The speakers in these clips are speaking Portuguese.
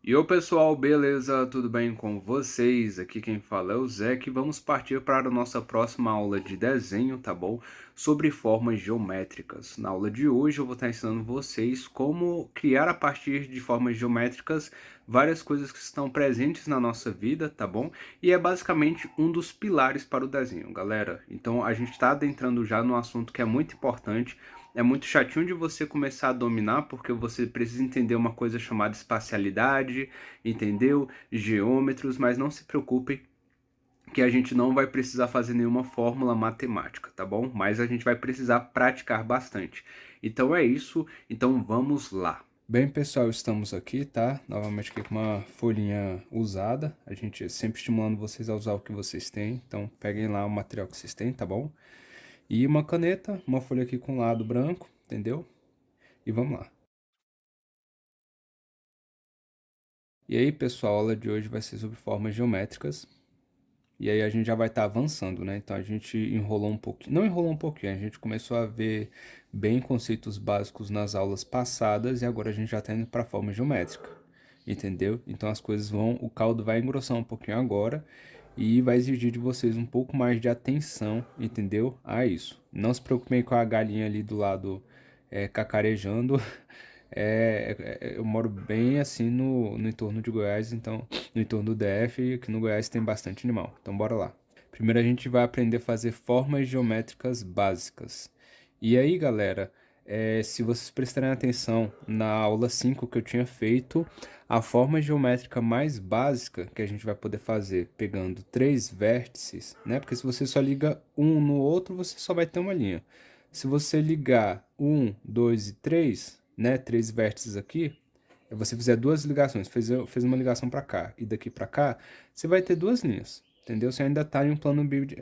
E ô pessoal, beleza? Tudo bem com vocês? Aqui quem fala é o Zé, que vamos partir para a nossa próxima aula de desenho, tá bom? Sobre formas geométricas. Na aula de hoje eu vou estar ensinando vocês como criar a partir de formas geométricas várias coisas que estão presentes na nossa vida, tá bom? E é basicamente um dos pilares para o desenho, galera. Então a gente está adentrando já no assunto que é muito importante. É muito chatinho de você começar a dominar, porque você precisa entender uma coisa chamada espacialidade, entendeu? Geômetros, mas não se preocupem que a gente não vai precisar fazer nenhuma fórmula matemática, tá bom? Mas a gente vai precisar praticar bastante. Então é isso, então vamos lá. Bem, pessoal, estamos aqui, tá? Novamente aqui com uma folhinha usada. A gente sempre estimulando vocês a usar o que vocês têm. Então peguem lá o material que vocês têm, tá bom? E uma caneta, uma folha aqui com lado branco, entendeu? E vamos lá. E aí, pessoal, a aula de hoje vai ser sobre formas geométricas. E aí a gente já vai estar avançando, né? Então a gente enrolou um pouquinho, não enrolou um pouquinho, a gente começou a ver bem conceitos básicos nas aulas passadas e agora a gente já está indo para a forma geométrica, entendeu? Então as coisas vão, o caldo vai engrossar um pouquinho agora e vai exigir de vocês um pouco mais de atenção, entendeu? A isso. Não se preocupem com a galinha ali do lado cacarejando. Eu moro bem assim no entorno de Goiás, então no entorno do DF, e aqui no Goiás tem bastante animal. Então bora lá. Primeiro a gente vai aprender a fazer formas geométricas básicas. E aí, galera, se vocês prestarem atenção na aula 5 que eu tinha feito, a forma geométrica mais básica que a gente vai poder fazer pegando três vértices, né? Porque se você só liga um no outro, você só vai ter uma linha. Se você ligar um, dois e três, né? Três vértices aqui, você fizer duas ligações, fez uma ligação para cá e daqui para cá, você vai ter duas linhas, entendeu? Você ainda está em um plano build,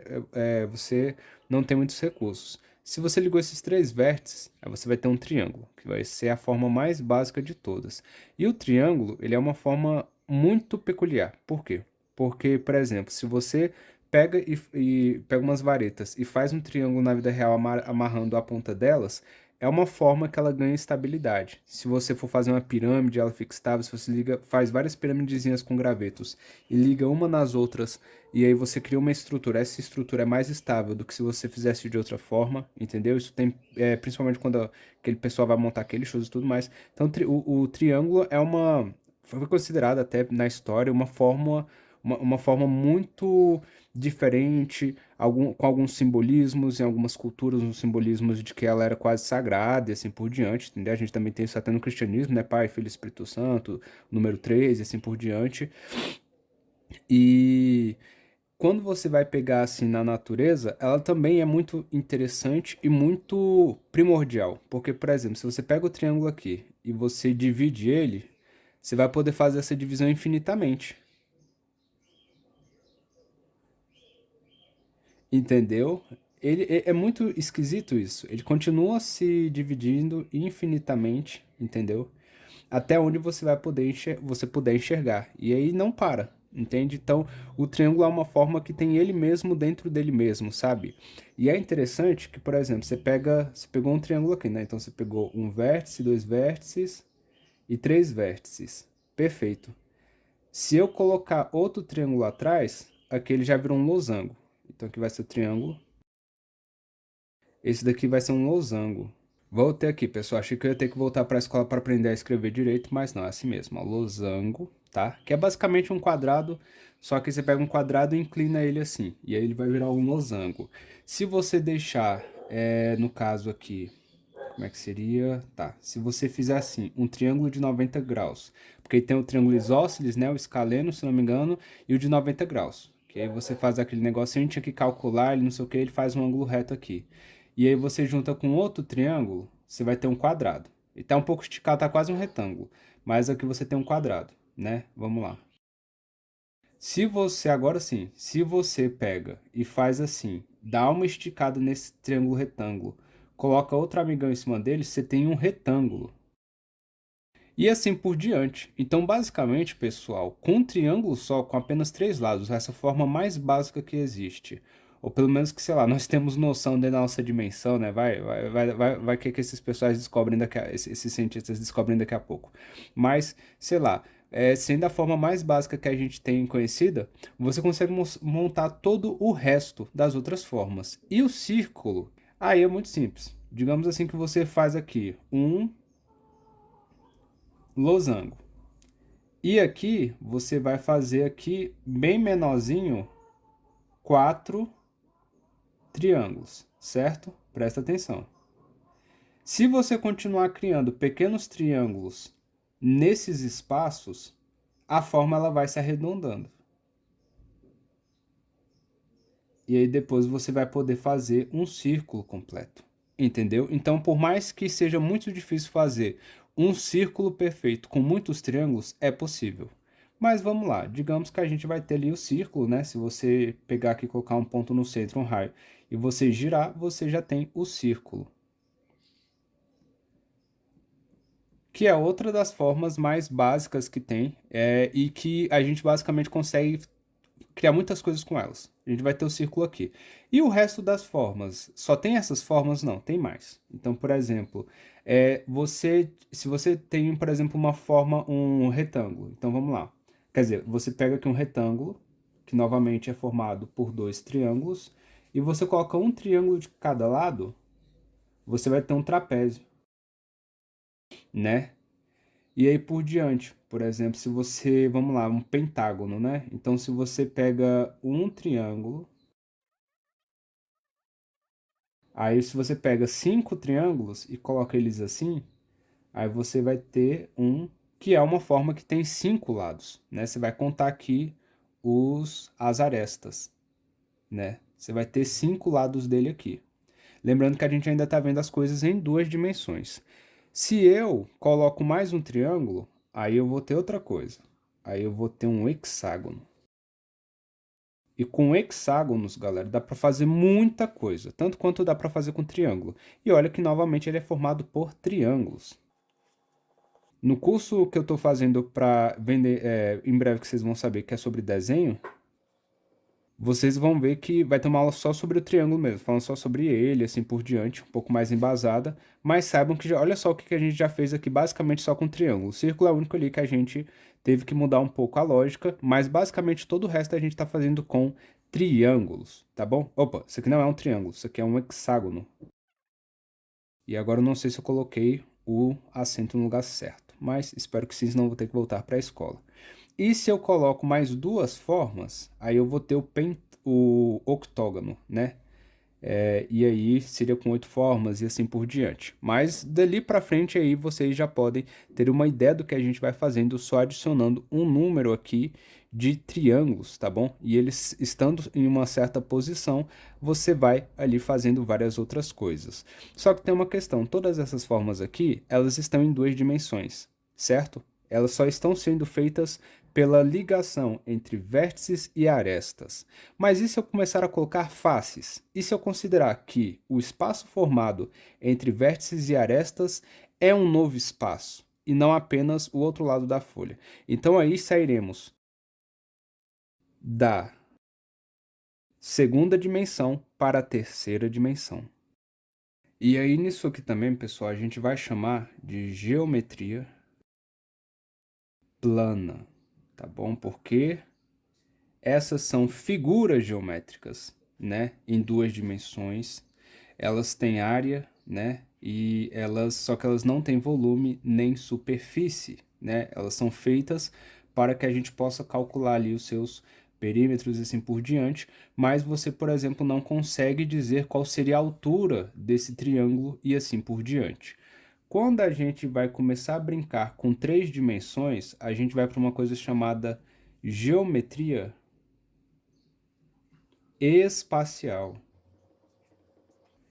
você não tem muitos recursos. Se você ligou esses três vértices, aí você vai ter um triângulo, que vai ser a forma mais básica de todas. E o triângulo, ele é uma forma muito peculiar. Por quê? Porque, por exemplo, se você pega e pega umas varetas e faz um triângulo na vida real amarrando a ponta delas, é uma forma que ela ganha estabilidade. Se você for fazer uma pirâmide, ela fica estável. Se você faz várias piramidezinhas com gravetos e liga uma nas outras, e aí você cria uma estrutura. Essa estrutura é mais estável do que se você fizesse de outra forma, entendeu? Isso tem, principalmente quando aquele pessoal vai montar aqueles shows e tudo mais. Então, o triângulo foi considerado até na história uma forma muito diferente, com alguns simbolismos, em algumas culturas, uns simbolismos de que ela era quase sagrada e assim por diante, entendeu? A gente também tem isso até no cristianismo, né? Pai, Filho e Espírito Santo, número 3 e assim por diante. E quando você vai pegar assim na natureza, ela também é muito interessante e muito primordial. Porque, por exemplo, se você pega o triângulo aqui e você divide ele, você vai poder fazer essa divisão infinitamente. Entendeu? É muito esquisito isso. Ele continua se dividindo infinitamente, entendeu? Até onde você vai poder você puder enxergar. E aí não para, entende? Então, o triângulo é uma forma que tem ele mesmo dentro dele mesmo, sabe? E é interessante que, por exemplo, você pegou um triângulo aqui, né? Então você pegou um vértice, dois vértices e três vértices. Perfeito. Se eu colocar outro triângulo atrás, aqui ele já virou um losango. Então aqui vai ser o triângulo. Esse daqui vai ser um losango. Voltei aqui, pessoal. Achei que eu ia ter que voltar para a escola para aprender a escrever direito, mas não, é assim mesmo, ó, losango, tá? Que é basicamente um quadrado, só que você pega um quadrado e inclina ele assim, e aí ele vai virar um losango. Se você deixar, no caso aqui, como é que seria? Tá, se você fizer assim, um triângulo de 90 graus, porque tem o triângulo isósceles, né, o escaleno, se não me engano, e o de 90 graus. Que aí você faz aquele negócio, a gente tinha que calcular, ele não sei o que, ele faz um ângulo reto aqui. E aí você junta com outro triângulo, você vai ter um quadrado. Ele tá um pouco esticado, tá quase um retângulo. Mas aqui você tem um quadrado, né? Vamos lá. Se você, agora sim, se você pega e faz assim, dá uma esticada nesse triângulo retângulo, coloca outro amigão em cima dele, você tem um retângulo. E assim por diante. Então, basicamente, pessoal, com um triângulo só, com apenas três lados, essa forma mais básica que existe. Ou pelo menos que, sei lá, nós temos noção da nossa dimensão, né? Vai que esses pessoas descobrem esses cientistas descobrem daqui a pouco. Mas, sei lá, sendo a forma mais básica que a gente tem conhecida, você consegue montar todo o resto das outras formas. E o círculo, aí é muito simples. Digamos assim que você faz aqui um losango. E aqui você vai fazer aqui bem menorzinho 4 triângulos, certo? Presta atenção. Se você continuar criando pequenos triângulos nesses espaços, a forma ela vai se arredondando. E aí depois você vai poder fazer um círculo completo. Entendeu? Então, por mais que seja muito difícil fazer um círculo perfeito com muitos triângulos, é possível. Mas vamos lá, digamos que a gente vai ter ali o círculo, né? Se você pegar aqui e colocar um ponto no centro, um raio, e você girar, você já tem o círculo. Que é outra das formas mais básicas que tem, e que a gente basicamente consegue criar muitas coisas com elas. A gente vai ter o círculo aqui. E o resto das formas? Só tem essas formas? Não, tem mais. Então, por exemplo, se você tem, por exemplo, uma forma, um retângulo. Então, vamos lá. Quer dizer, você pega aqui um retângulo, que novamente é formado por dois triângulos, e você coloca um triângulo de cada lado, você vai ter um trapézio, né? E aí por diante, por exemplo, se você, vamos lá, um pentágono, né? Então, se você pega um triângulo, aí se você pega 5 triângulos e coloca eles assim, aí você vai ter um que é uma forma que tem 5 lados, né? Você vai contar aqui as arestas, né? Você vai ter 5 lados dele aqui. Lembrando que a gente ainda está vendo as coisas em 2 dimensões. Se eu coloco mais um triângulo, aí eu vou ter outra coisa. Aí eu vou ter um hexágono. E com hexágonos, galera, dá para fazer muita coisa, tanto quanto dá para fazer com triângulo. E olha que novamente ele é formado por triângulos. No curso que eu estou fazendo para vender, em breve que vocês vão saber que é sobre desenho, vocês vão ver que vai ter uma aula só sobre o triângulo mesmo, falando só sobre ele, assim por diante, um pouco mais embasada. Mas saibam que, olha só o que a gente já fez aqui, basicamente só com triângulo. O círculo é o único ali que a gente teve que mudar um pouco a lógica, mas basicamente todo o resto a gente está fazendo com triângulos, tá bom? Opa, isso aqui não é um triângulo, isso aqui é um hexágono. E agora eu não sei se eu coloquei o acento no lugar certo, mas espero que sim, senão eu vou ter que voltar para a escola. E se eu coloco mais 2 formas, aí eu vou ter o octógono, né? E aí seria com 8 formas e assim por diante. Mas dali para frente aí vocês já podem ter uma ideia do que a gente vai fazendo só adicionando um número aqui de triângulos, tá bom? E eles estando em uma certa posição, você vai ali fazendo várias outras coisas. Só que tem uma questão, todas essas formas aqui, elas estão em 2 dimensões, certo? Elas só estão sendo feitas pela ligação entre vértices e arestas. Mas e se eu começar a colocar faces? E se eu considerar que o espaço formado entre vértices e arestas é um novo espaço, e não apenas o outro lado da folha? Então aí sairemos da segunda dimensão para a terceira dimensão. E aí nisso aqui também, pessoal, a gente vai chamar de geometria plana, tá bom? Porque essas são figuras geométricas, né, em 2 dimensões. Elas têm área, né, e só que elas não têm volume nem superfície, né? Elas são feitas para que a gente possa calcular ali os seus perímetros e assim por diante, mas você, por exemplo, não consegue dizer qual seria a altura desse triângulo e assim por diante. Quando a gente vai começar a brincar com 3 dimensões, a gente vai para uma coisa chamada geometria espacial.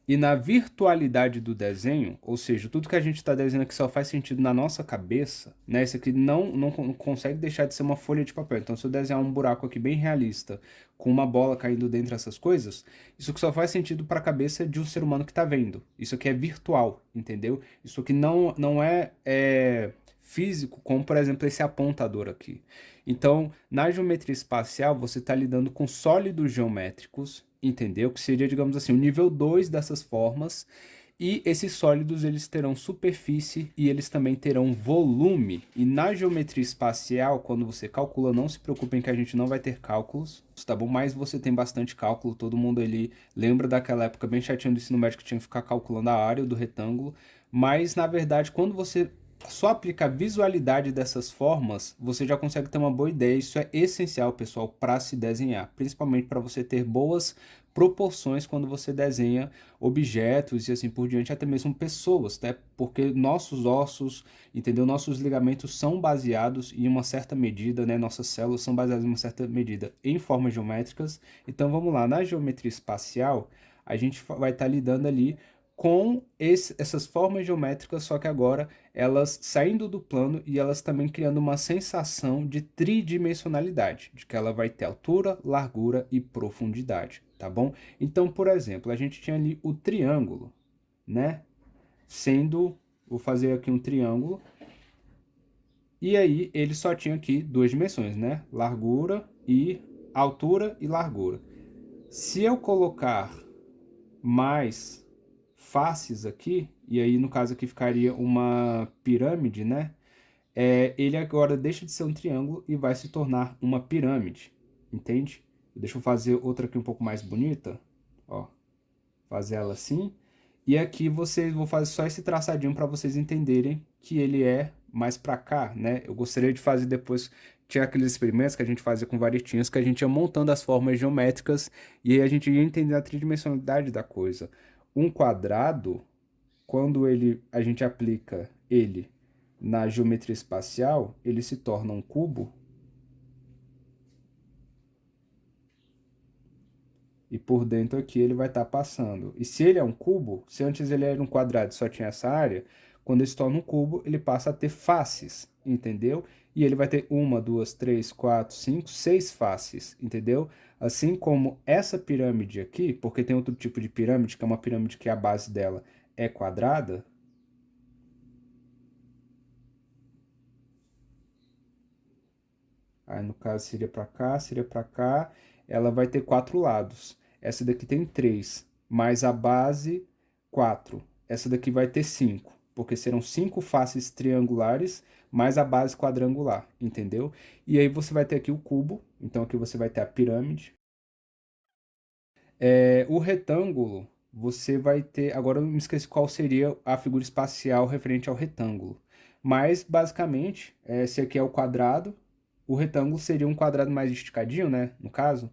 E na virtualidade do desenho, ou seja, tudo que a gente está desenhando aqui só faz sentido na nossa cabeça, né? Isso aqui não consegue deixar de ser uma folha de papel. Então, se eu desenhar um buraco aqui bem realista, com uma bola caindo dentro dessas coisas, isso aqui só faz sentido para a cabeça de um ser humano que está vendo. Isso aqui é virtual, entendeu? Isso aqui não é físico, como por exemplo esse apontador aqui. Então, na geometria espacial, você está lidando com sólidos geométricos, entendeu? Que seria, digamos assim, o nível 2 dessas formas. E esses sólidos eles terão superfície e eles também terão volume. E na geometria espacial, quando você calcula, não se preocupem que a gente não vai ter cálculos, tá bom? Mas você tem bastante cálculo, todo mundo ali lembra daquela época bem chatinha do ensino médio que tinha que ficar calculando a área do retângulo. Mas na verdade, quando você só aplica a visualidade dessas formas, você já consegue ter uma boa ideia. Isso é essencial, pessoal, para se desenhar, principalmente para você ter boas proporções quando você desenha objetos e assim por diante, até mesmo pessoas, né? Porque nossos ossos, entendeu? Nossos ligamentos são baseados em uma certa medida, né? Nossas células são baseadas em uma certa medida em formas geométricas. Então vamos lá, na geometria espacial, a gente vai estar lidando ali com essas formas geométricas, só que agora elas saindo do plano e elas também criando uma sensação de tridimensionalidade, de que ela vai ter altura, largura e profundidade, tá bom? Então, por exemplo, a gente tinha ali o triângulo, né? Vou fazer aqui um triângulo, e aí ele só tinha aqui duas dimensões, né? Largura e altura e largura. Se eu colocar mais faces aqui, e aí no caso aqui ficaria uma pirâmide, né? Ele agora deixa de ser um triângulo e vai se tornar uma pirâmide, entende? Deixa eu fazer outra aqui um pouco mais bonita, ó, fazer ela assim. E aqui vou fazer só esse traçadinho para vocês entenderem que ele é mais para cá, né? Eu gostaria de fazer depois, tinha aqueles experimentos que a gente fazia com varetinhas, que a gente ia montando as formas geométricas e aí a gente ia entender a tridimensionalidade da coisa. Um quadrado, quando a gente aplica ele na geometria espacial, ele se torna um cubo. E por dentro aqui ele vai estar passando. E se ele é um cubo, se antes ele era um quadrado e só tinha essa área, quando ele se torna um cubo, ele passa a ter faces, entendeu? E ele vai ter uma, duas, três, quatro, cinco, seis faces, entendeu? Assim como essa pirâmide aqui, porque tem outro tipo de pirâmide, que é uma pirâmide que a base dela é quadrada. Aí no caso seria para cá, ela vai ter quatro lados. Essa daqui tem três, mais a base, quatro. Essa daqui vai ter cinco, porque serão cinco faces triangulares mais a base quadrangular, entendeu? E aí você vai ter aqui o cubo, então aqui você vai ter a pirâmide. O retângulo, você vai ter. Agora eu me esqueci qual seria a figura espacial referente ao retângulo. Mas, basicamente, esse aqui é o quadrado. O retângulo seria um quadrado mais esticadinho, né? No caso.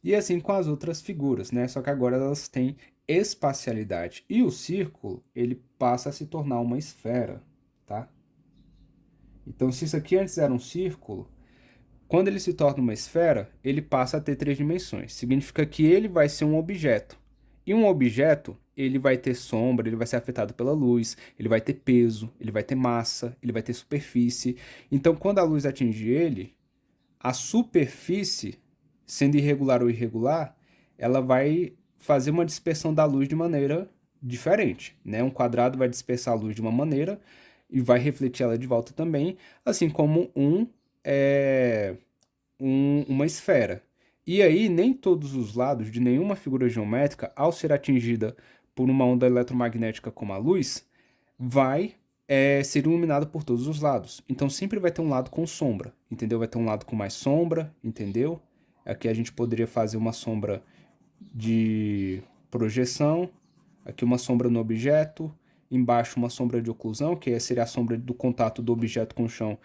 E assim com as outras figuras, né? Só que agora elas têm espacialidade. E o círculo, ele passa a se tornar uma esfera, tá? Então, se isso aqui antes era um círculo, quando ele se torna uma esfera, ele passa a ter três dimensões. Significa que ele vai ser um objeto. E um objeto, ele vai ter sombra, ele vai ser afetado pela luz, ele vai ter peso, ele vai ter massa, ele vai ter superfície. Então, quando a luz atinge ele, a superfície, sendo irregular ou irregular, ela vai fazer uma dispersão da luz de maneira diferente, né? Um quadrado vai dispersar a luz de uma maneira e vai refletir ela de volta também, assim como uma esfera. E aí, nem todos os lados de nenhuma figura geométrica, ao ser atingida por uma onda eletromagnética como a luz, vai ser iluminado por todos os lados. Então sempre vai ter um lado com sombra, entendeu? Vai ter um lado com mais sombra, entendeu? Aqui a gente poderia fazer uma sombra de projeção, aqui uma sombra no objeto, embaixo uma sombra de oclusão, que seria a sombra do contato do objeto com o chão,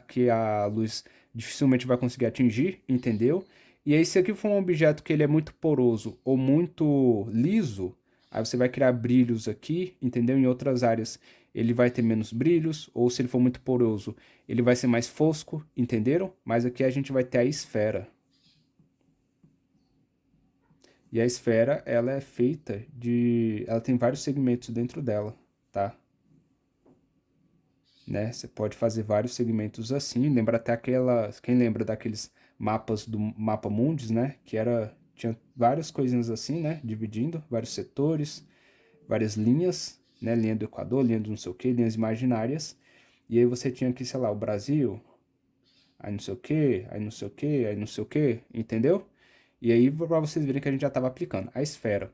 que a luz dificilmente vai conseguir atingir, entendeu? E aí, se aqui for um objeto que ele é muito poroso ou muito liso, aí você vai criar brilhos aqui, entendeu? Em outras áreas ele vai ter menos brilhos, ou se ele for muito poroso, ele vai ser mais fosco, entenderam? Mas aqui a gente vai ter a esfera. E a esfera, ela é feita de... Ela tem vários segmentos dentro dela, tá? Né? Você pode fazer vários segmentos assim. Lembra até aquelas... Quem lembra daqueles mapas do Mapa Mundis, né? Que tinha várias coisinhas assim, né? Dividindo, vários setores, várias linhas, né? Linha do Equador, linha do não sei o quê, linhas imaginárias. E aí você tinha aqui, sei lá, o Brasil, aí não sei o quê, aí não sei o quê, aí não sei o quê, entendeu? E aí, para vocês verem que a gente já estava aplicando a esfera.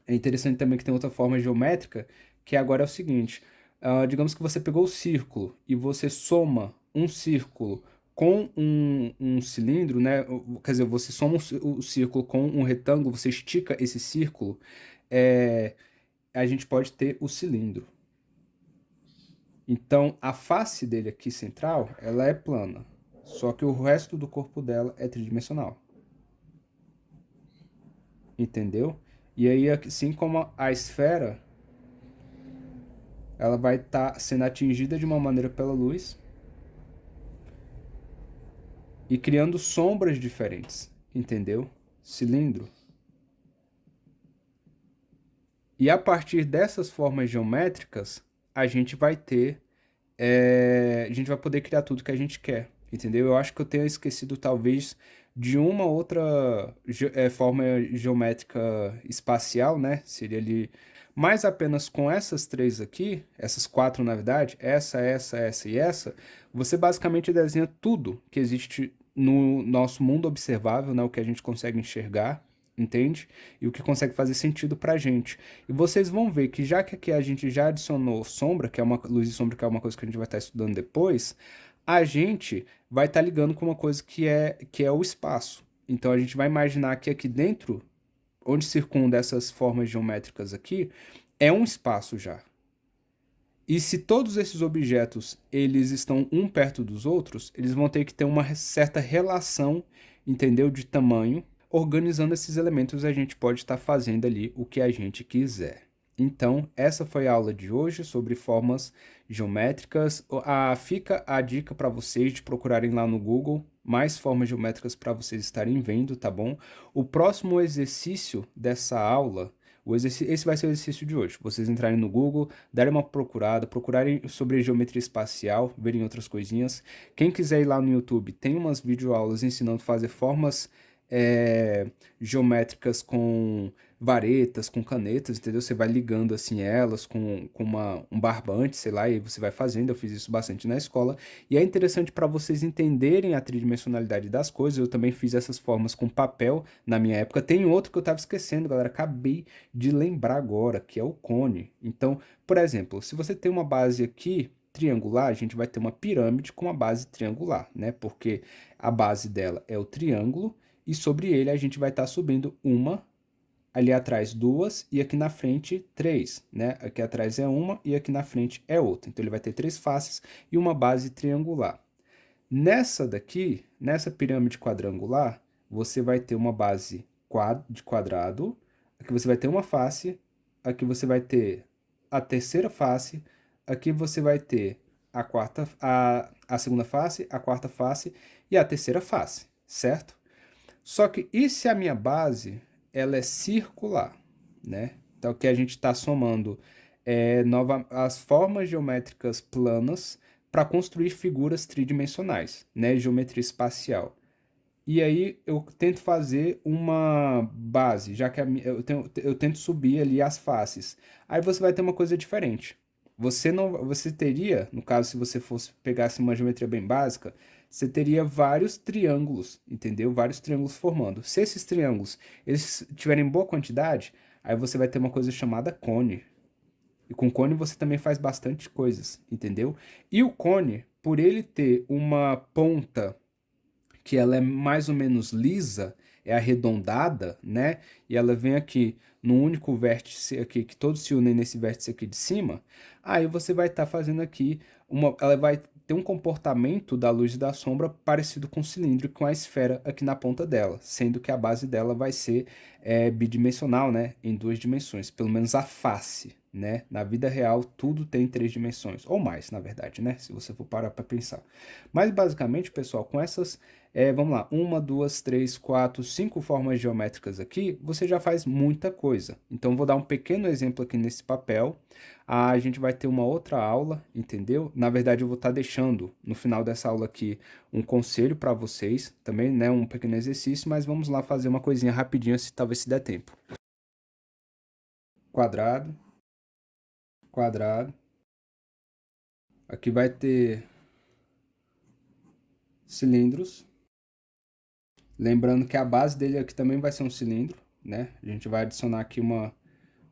É interessante também que tem outra forma geométrica, que agora é o seguinte: digamos que você pegou o círculo e você soma um círculo com um cilindro, né? Quer dizer, você soma o círculo com um retângulo, você estica esse círculo, é, a gente pode ter o cilindro. Então, a face dele aqui central, ela é plana, só que o resto do corpo dela é tridimensional. Entendeu? E aí, assim como a esfera, ela vai estar sendo atingida de uma maneira pela luz e criando sombras diferentes, entendeu? Cilindro. E a partir dessas formas geométricas, a gente vai ter, a gente vai poder criar tudo que a gente quer, entendeu? Eu acho que eu tenho esquecido talvez de uma outra forma geométrica espacial, né? Seria ali, mas apenas com essas três aqui, essas quatro na verdade, essa e essa, você basicamente desenha tudo que existe no nosso mundo observável, né? O que a gente consegue enxergar, entende? E o que consegue fazer sentido pra gente. E vocês vão ver que já que aqui a gente já adicionou sombra, que é uma luz e sombra, que é uma coisa que a gente vai estar estudando depois, a gente vai estar ligando com uma coisa que é o espaço. Então a gente vai imaginar que aqui dentro, onde circunda essas formas geométricas aqui, é um espaço já. E se todos esses objetos eles estão um perto dos outros, eles vão ter que ter uma certa relação, entendeu, de tamanho. Organizando esses elementos, a gente pode estar fazendo ali o que a gente quiser. Então, essa foi a aula de hoje sobre formas geométricas. Fica a dica para vocês de procurarem lá no Google mais formas geométricas para vocês estarem vendo, tá bom? O próximo exercício dessa aula, esse vai ser o exercício de hoje. Vocês entrarem no Google, darem uma procurada, procurarem sobre geometria espacial, verem outras coisinhas. Quem quiser ir lá no YouTube, tem umas videoaulas ensinando a fazer formas geométricas com varetas, com canetas, entendeu? Você vai ligando assim elas com um barbante, sei lá, e você vai fazendo. Eu fiz isso bastante na escola. E é interessante para vocês entenderem a tridimensionalidade das coisas. Eu também fiz essas formas com papel na minha época. Tem outro que eu estava esquecendo, galera. Acabei de lembrar agora, que é o cone. Então, por exemplo, se você tem uma base aqui triangular, a gente vai ter uma pirâmide com uma base triangular, né? Porque a base dela é o triângulo e sobre ele a gente vai estar subindo uma, ali atrás duas e aqui na frente três, né? Aqui atrás é uma e aqui na frente é outra. Então ele vai ter três faces e uma base triangular. Nessa daqui, nessa pirâmide quadrangular, você vai ter uma base de quadrado, aqui você vai ter uma face, aqui você vai ter a terceira face, aqui você vai ter a segunda face, a quarta face e a terceira face, certo? Só que e se a minha base ela é circular, né? Então aqui a gente está somando as formas geométricas planas para construir figuras tridimensionais, né? Geometria espacial. E aí eu tento fazer uma base, já que eu tento subir ali as faces. Aí você vai ter uma coisa diferente. Você teria, no caso, se você fosse pegasse uma geometria bem básica, você teria vários triângulos, entendeu? Vários triângulos formando. Se esses triângulos eles tiverem boa quantidade, aí você vai ter uma coisa chamada cone. E com cone você também faz bastante coisas, entendeu? E o cone, por ele ter uma ponta que ela é mais ou menos lisa, é arredondada, né? E ela vem aqui no único vértice aqui, que todos se unem nesse vértice aqui de cima. Aí você vai estar fazendo aqui ela vai ter um comportamento da luz e da sombra parecido com o cilindro, com a esfera aqui na ponta dela, sendo que a base dela vai ser bidimensional, né? Em duas dimensões, pelo menos a face, né? Na vida real, tudo tem três dimensões, ou mais, na verdade, né? Se você for parar para pensar. Mas basicamente, pessoal, com essas vamos lá, uma, duas, três, quatro, cinco formas geométricas aqui, você já faz muita coisa. Então, vou dar um pequeno exemplo aqui nesse papel. A gente vai ter uma outra aula, entendeu? Na verdade, eu vou estar deixando no final dessa aula aqui um conselho para vocês, também, né? Um pequeno exercício, mas vamos lá fazer uma coisinha rapidinho, se talvez se der tempo. Quadrado, quadrado. Aqui vai ter cilindros. Lembrando que a base dele aqui também vai ser um cilindro, né? A gente vai adicionar aqui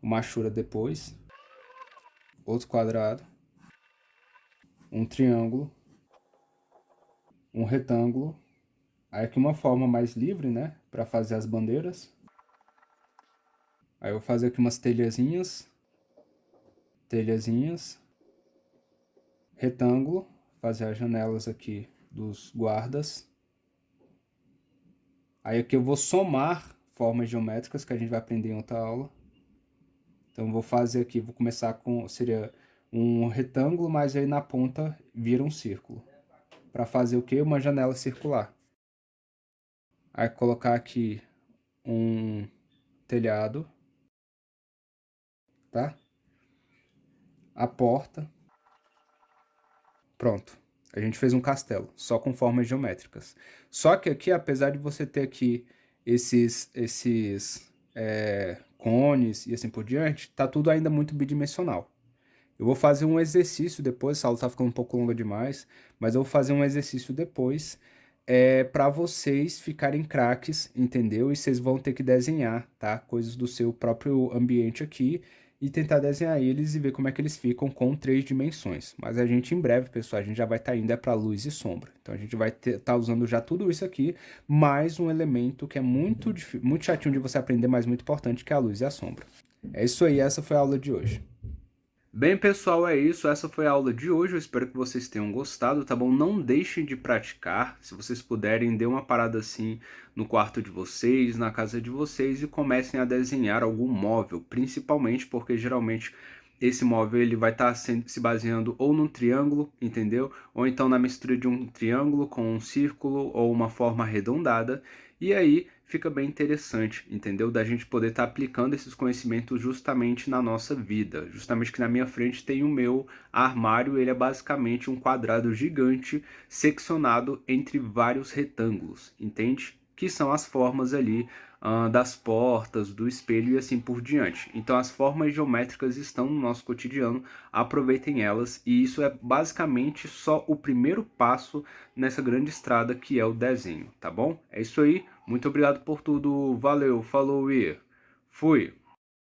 uma achura depois, outro quadrado, um triângulo, um retângulo. Aí aqui uma forma mais livre, né, para fazer as bandeiras. Aí eu vou fazer aqui umas telhazinhas, retângulo, fazer as janelas aqui dos guardas. Aí aqui eu vou somar formas geométricas que a gente vai aprender em outra aula. Então eu vou fazer aqui, vou começar com, seria um retângulo, mas aí na ponta vira um círculo. Para fazer o quê? Uma janela circular. Aí colocar aqui um telhado, tá? A porta. Pronto. A gente fez um castelo, só com formas geométricas. Só que aqui, apesar de você ter aqui esses cones e assim por diante, tá tudo ainda muito bidimensional. Eu vou fazer um exercício depois, essa aula tá ficando um pouco longa demais, mas eu vou fazer um exercício depois para vocês ficarem craques, entendeu? E vocês vão ter que desenhar, tá? Coisas do seu próprio ambiente aqui e tentar desenhar eles e ver como é que eles ficam com 3 dimensões. Mas a gente em breve, pessoal, a gente já vai estar indo para luz e sombra. Então a gente vai estar usando já tudo isso aqui, mais um elemento que é muito chatinho de você aprender, mas muito importante, que é a luz e a sombra. É isso aí, essa foi a aula de hoje. Bem, pessoal, é isso. Essa foi a aula de hoje. Eu espero que vocês tenham gostado, tá bom? Não deixem de praticar. Se vocês puderem, dê uma parada assim no quarto de vocês, na casa de vocês e comecem a desenhar algum móvel, principalmente porque geralmente esse móvel ele vai estar se baseando ou num triângulo, entendeu? Ou então na mistura de um triângulo com um círculo ou uma forma arredondada. E aí fica bem interessante, entendeu? Da gente poder estar aplicando esses conhecimentos justamente na nossa vida. Justamente que na minha frente tem o meu armário, ele é basicamente um quadrado gigante seccionado entre vários retângulos, entende? Que são as formas ali das portas, do espelho e assim por diante. Então as formas geométricas estão no nosso cotidiano, aproveitem elas, e isso é basicamente só o primeiro passo nessa grande estrada que é o desenho, tá bom? É isso aí, muito obrigado por tudo, valeu, falou e fui!